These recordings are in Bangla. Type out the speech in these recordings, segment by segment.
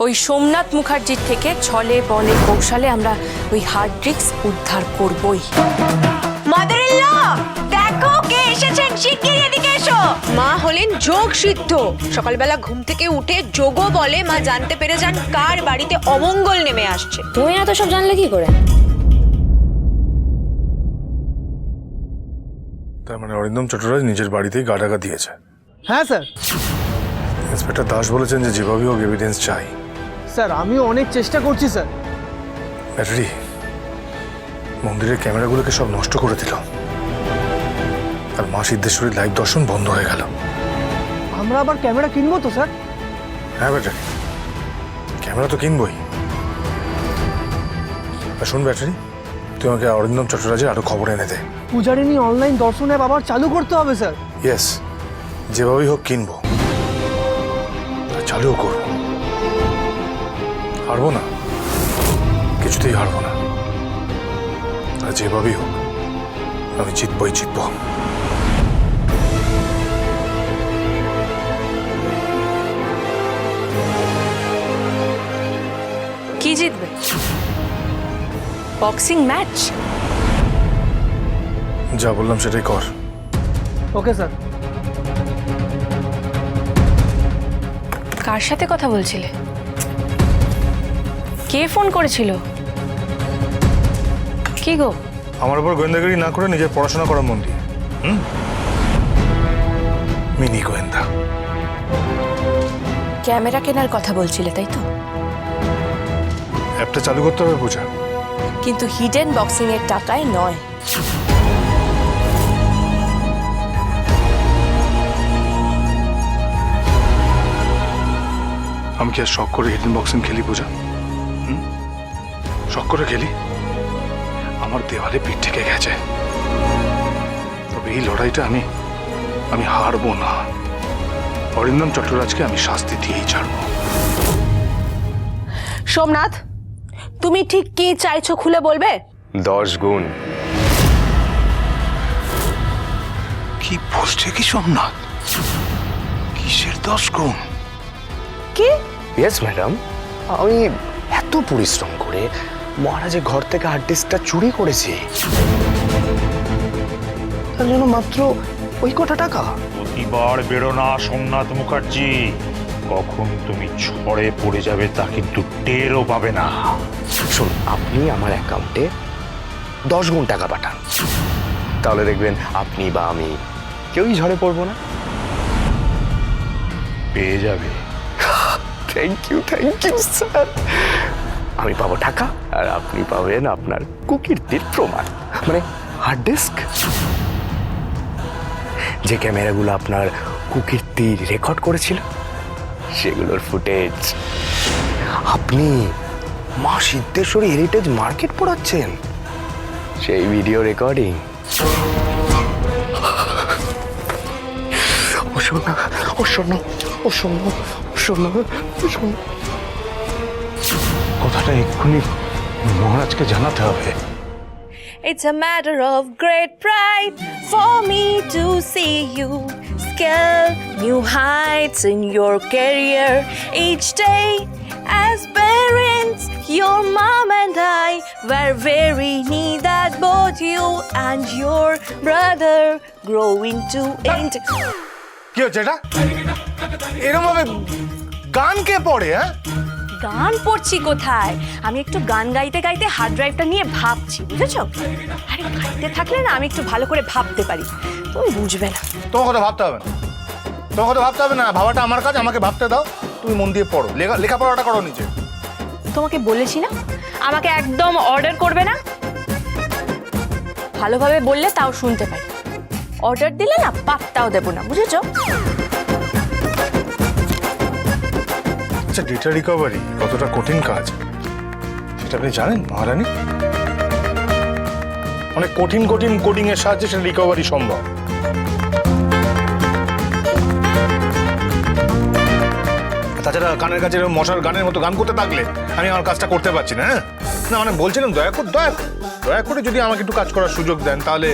ওই সোমনাথ মুখার্জির থেকে ছলে বলে কৌশলে আমরা ওই হার্ড ডিস্ক উদ্ধার করবই। মাদার ইন ল, দেখো কে এসেছেন, শিগগিরই এদিকে এসো। মা হলেন যোগ সিদ্ধ। সকালবেলা ঘুম থেকে উঠে যোগও বলে মা জানতে পেরে যান কার বাড়িতে অমঙ্গল নেমে আসছে। তুমি এত সব জানলে কি করে? তার মানে অরিন্দম চট্টরাজ নিজের বাড়িতেই গা ঢাকা দিয়েছে? হ্যাঁ স্যার। ইন্সপেক্টর দাস বলেছেন যে যেভাবেই হোক এভিডেন্স চাই। স্যার আমিও অনেক চেষ্টা করছি স্যার। ব্যাটারি মন্দিরের ক্যামেরাগুলোকে সব নষ্ট করে দিল, আর মা সিদ্ধেশ্বরীর লাইভ দর্শন বন্ধ হয়ে গেল। আমরা আবার ক্যামেরা কিনবো তো স্যার? হ্যাঁ ব্যাটারি, ক্যামেরা তো কিনবই। আর শোন ব্যাটারি, তুই আমাকে অরিন্দম চট্টরাজের আরো খবর এনে দে। পূজারিনী অনলাইন দর্শন অ্যাপ আবার চালু করতে হবে স্যার। ইয়েস, যেভাবেই হোক কিনবো, চালুও করবো। হারবো না, কিছুতেই হারবো না। আর যেভাবেই হোক আমি জিতবই জিতবো। কি জিতবে? Boxing match? যা বললাম সেটাই কর। Okay sir. কার সাথে কথা বলছিলে? কে ফোন করেছিল? কি গো? আমার উপর গোয়েন্দাগিরি না করে নিজের পড়াশোনা করা মন দিয়ে। মিনি গোয়েন্দা। ক্যামেরা কেনার কথা বলছিলে তাই তো? অ্যাপটা চালু করতে হবে পূজা। কিন্তু হিডেন বক্সিং এর টাকায় নয়। আমি কি আর শখ করে হিডেন বক্সিং খেলি পূজা? শখ করে খেলি? আমার দেওয়ালে পিঠ থেকে গেছে। তবে এই লড়াইটা আমি হারবো না। অরিন্দম চট্টরাজকে আমি শাস্তি দিয়েই ছাড়বো। সোমনাথ, তুমি ঠিক কি চাইছো খুলে বলবে? 10 গুণ। কি বলছে কি সোমনাথ? কিসের 10 গুণ? কি? ইয়েস ম্যাডাম, আমি এত পরিশ্রম করে মহারাজের ঘর থেকে হার্ড ডিস্কটা চুরি করেছি, তার জন্য মাত্র ওই কটা টাকা। প্রতিবার বেরো না সোমনাথ মুখার্জি, কখন তুমি ঝড়ে পড়ে যাবে তা কিন্তু টেরও পাবে না। শুন, আপনি আমার অ্যাকাউন্টে 10 গুণ টাকা পাঠান, তাহলে দেখবেন আপনি বা আমি কেউই ঝড়ে পড়বো না। পেয়ে যাবে। Thank you sir. আমি পাবো টাকা আর আপনি পাবেন আপনার কুকীর্তির প্রমাণ, মানে হার্ড ডিস্ক। যে ক্যামেরাগুলো আপনার কুকীর্তি রেকর্ড করেছিল সেগুলোর ফুটেজ। আপনি মা সিদ্ধেশ্বরী হেরিটেজ মার্কেট পড়াচ্ছেন, সেই ভিডিও রেকর্ডিং। ও শোনো, ও শোনো, ও শোনো, শোনো, শোনো। কথাটা এক্ষুনি মহারাজকে জানাতে হবে। It's a matter of great pride for me to see you scale new heights in your career each day. As parents, your mom and I were very near that both you and your brother growing to into. কি হচ্ছে এটা? এরকম ভাবে গান কে পড়ে? হ্যাঁ, গান পড়ছি কোথায়? আমি একটু গান গাইতে গাইতে হার্ড ড্রাইভটা নিয়ে ভাবছি, বুঝেছো? আরে গাইতে থাকলে না আমি একটু ভালো করে ভাবতে পারি, তুমি বুঝবে না। তোমার কথা ভাবতে হবে না, তোমার কথা ভাবতে হবে না। ভাবাটা আমার কাজ, আমাকে ভাবতে দাও। তুমি মন দিয়ে পড়ো, লেখাপড়াটা করো নিজে। তোমাকে বলেছি না আমাকে একদম অর্ডার করবে না। ভালোভাবে বললে তাও শুনতে পাই, অর্ডার দিলে না পাত্তাও দেবো না, বুঝেছো? আচ্ছা, ডেটা রিকভারি কতটা কঠিন কাজ সেটা আপনি জানেন মহারানী? অনেক কঠিন কঠিন কোডিং এর সাহায্যে সেটা রিকভারি সম্ভব। তাছাড়া কানের কাছে মশার গানের মতো গান করতে থাকলে আমি আমার কাজটা করতে পারছি না। হ্যাঁ না, মানে বলছিলাম দয়া করে যদি আমাকে একটু কাজ করার সুযোগ দেন তাহলে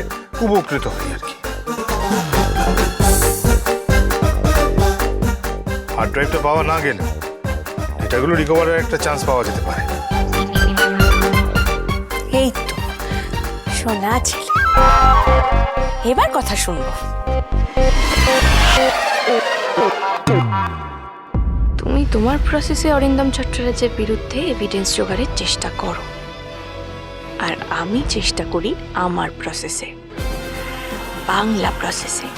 উপকৃত হই আর কি। হার্ড ড্রাইভটা পাওয়া না গেলে ডেটাগুলো রিকভারের একটা চান্স পাওয়া যেতে পারে। এই তো শোনা ছেলে, এবার কথা শুনবো। তুমি তোমার প্রসেসে অরিন্দম চট্টরাজের বিরুদ্ধে এভিডেন্স জোগাড়ের চেষ্টা করো, আর আমি চেষ্টা করি আমার প্রসেসে, বাংলা প্রসেসে।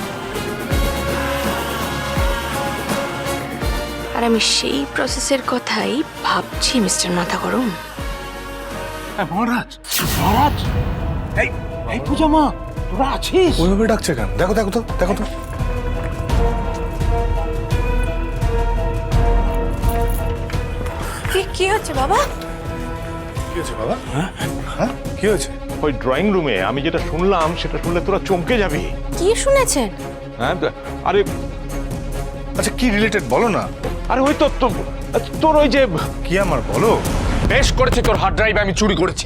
আর আমি সেই প্রসেসের কথাই ভাবছি মিস্টার মাথা গরম। মহারাজ মহারাজ, এই এই পূজা মা, তোরা আছিস? ওইভাবে ডাকছে কেন? দেখো দেখো তো, দেখো তো। কি হচ্ছে বাবা? কি হয়েছে বাবা? হ্যাঁ কি হয়েছে? ওই ড্রয়িং রুমে আমি যেটা শুনলাম সেটা শুনলে তোরা চমকে যাবি। কি শুনেছেন? হ্যাঁ, আরে আচ্ছা কি রিলেটেড বলো না। আরে ওই তো তোর ওই যে কি আমার বলো। বেশ করেছে, তোর হার্ড ড্রাইভ আমি চুরি করেছি।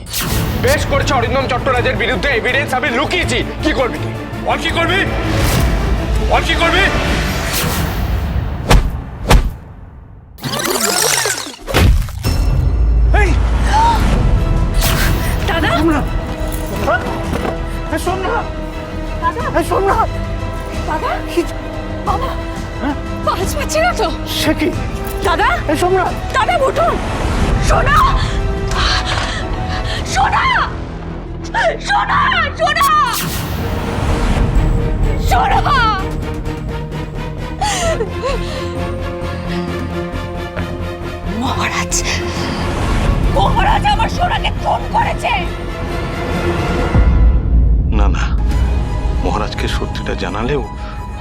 বেশ করেছে, অরিন্দম চট্টরাজের বিরুদ্ধে এভিডেন্স আমি লুকিয়েছি। কি করবি তুই? আর কি করবি? আর কি করবি? দাদা দাদা, বাবা পাঁচ পাচ্ছি না তো। সে কি? দাদা সোমনাথ, দাদা উঠুন। সোনা সোনা সোনা সোনা সোনা, মহারাজ মহারাজ আমার সোনাকে খুন করেছে। না না, মহারাজকে সত্যিটা জানালেও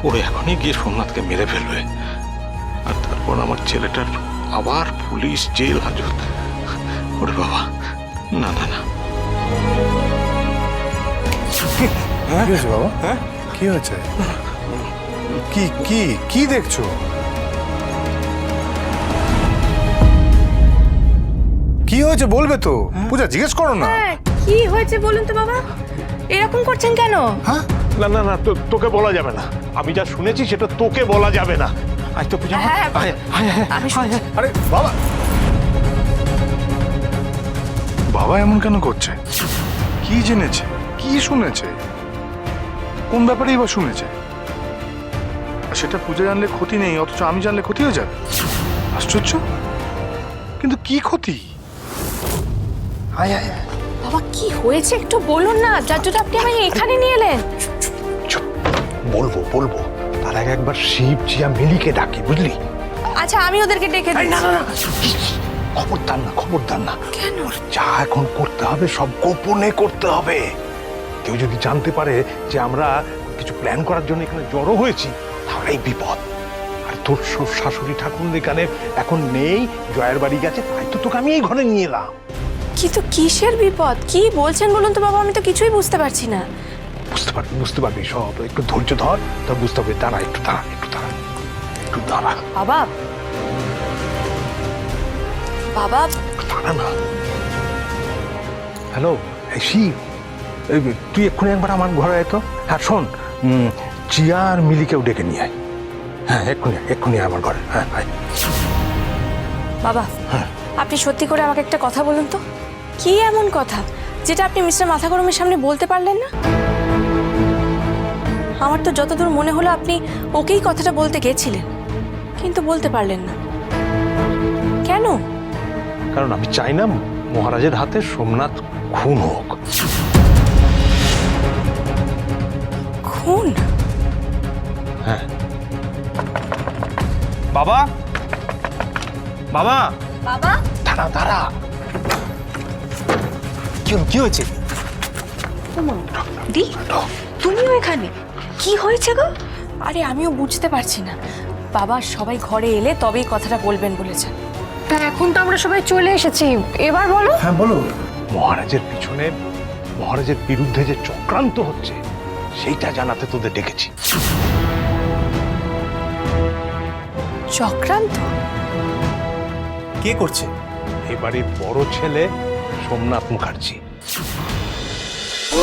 ও এখনই গিয়ে সোমনাথকে মেরে ফেলবে, আর তারপর আমার ছেলেটার আবার পুলিশ জেল হাজত। ওরে বাবা, না না না। কি হয়েছে বাবা? হ্যাঁ কি হয়েছে? কি কি কি দেখছো? কি হয়েছে বলবে তো? পূজা জিজ্ঞেস করো না। কি হয়েছে বলুন তো বাবা, এরকম করছেন কেন? হ্যাঁ না না না, তোকে বলা যাবে না। আমি যা শুনেছি সেটা তোকে বলা যাবে না। আয় তো পূজা মা, হ্যাঁ, আয়, আয়, আয়, আমি আয়, শুনছি। আয়। আরে বাবা, বাবা এমন কেন করছে? কি জেনেছে? কি শুনেছে? কোন ব্যাপারেই বা শুনেছে? আর সেটা পূজা জানলে ক্ষতি নেই, অথচ আমি জানলে ক্ষতি হয়ে যাবে। আশ্চর্য। কিন্তু কি ক্ষতি? বাবা কি হয়েছে একটু বলুন না, যার জন্য আপনি আমাকে এখানে নিয়ে এলেন। বলবো বলবো, তার আগে একবার শিব জিয়া মিলিকে ডাকি, বুঝলি? আচ্ছা আমি ওদেরকে ডেকে দিচ্ছি। খবরদার না, খবরদার না। কেন? যা এখন করতে হবে সব গোপনে করতে হবে। কেউ যদি জানতে পারে যে আমরা কিছু প্ল্যান করার জন্য এখানে জড়ো হয়েছি, তাহলেই বিপদ। আর তোর সব শাশুড়ি ঠাকুর এখানে এখন নেই, জয়ের বাড়ি গেছে, তাই তো তোকে আমি এই ঘরে নিয়ে এলাম। কিন্তু কিসের বিপদ? কি বলছেন বলুন তো বাবা, আমি তো কিছুই বুঝতে পারছি না। বুঝতে পারবি সব। একটু ধৈর্য ধর, তো বুঝতে পারবি। দাঁড়া, একটু দাঁড়া, একটু দাঁড়া, একটু দাঁড়া, বাবা বাবা দাঁড়া না। হ্যালো, এই শিব, এই তুই এক্ষুনি একবার আমার ঘরে আয় তো। হ্যাঁ শোন, জিয়া আর মিলিকেও ডেকে নিয়ে আয়। হ্যাঁ এক্ষুনি এক্ষুনি আমার ঘরে। হ্যাঁ আয়। বাবা আপনি সত্যি করে আমাকে একটা কথা বলুন তো, কি এমন কথা যেটা আপনি মিস্টার মাথা গরমের সামনে বলতে পারলেন না? আমার তো যতদূর মনে হলো আপনি ওকেই কথাটা বলতে গেছিলেন, কিন্তু বলতে পারলেন না কেন? কারণ আমি চাই না মহারাজের হাতে সোমনাথ খুন হোক। খুন? হ্যাঁ। বাবা বাবা বাবা দাঁড়া দাঁড়া, কি হয়েছে? দি তুমিও এখানে? কি হয়েছে গো? আরে আমিও বুঝতে পারছি না। বাবা সবাই ঘরে এলে তবেই কথাটা বলবেন বলেছেন। তা এখন তো আমরা সবাই চলে এসেছি, এবার বলো। হ্যাঁ বলো। মহারাজের পিছনে মহারাজের বিরুদ্ধে যে চক্রান্ত হচ্ছে সেইটা জানাতে তোদের ডেকেছি। চক্রান্ত? কে করছে? এই বাড়ির বড় ছেলে সোমনাথ মুখার্জি। ও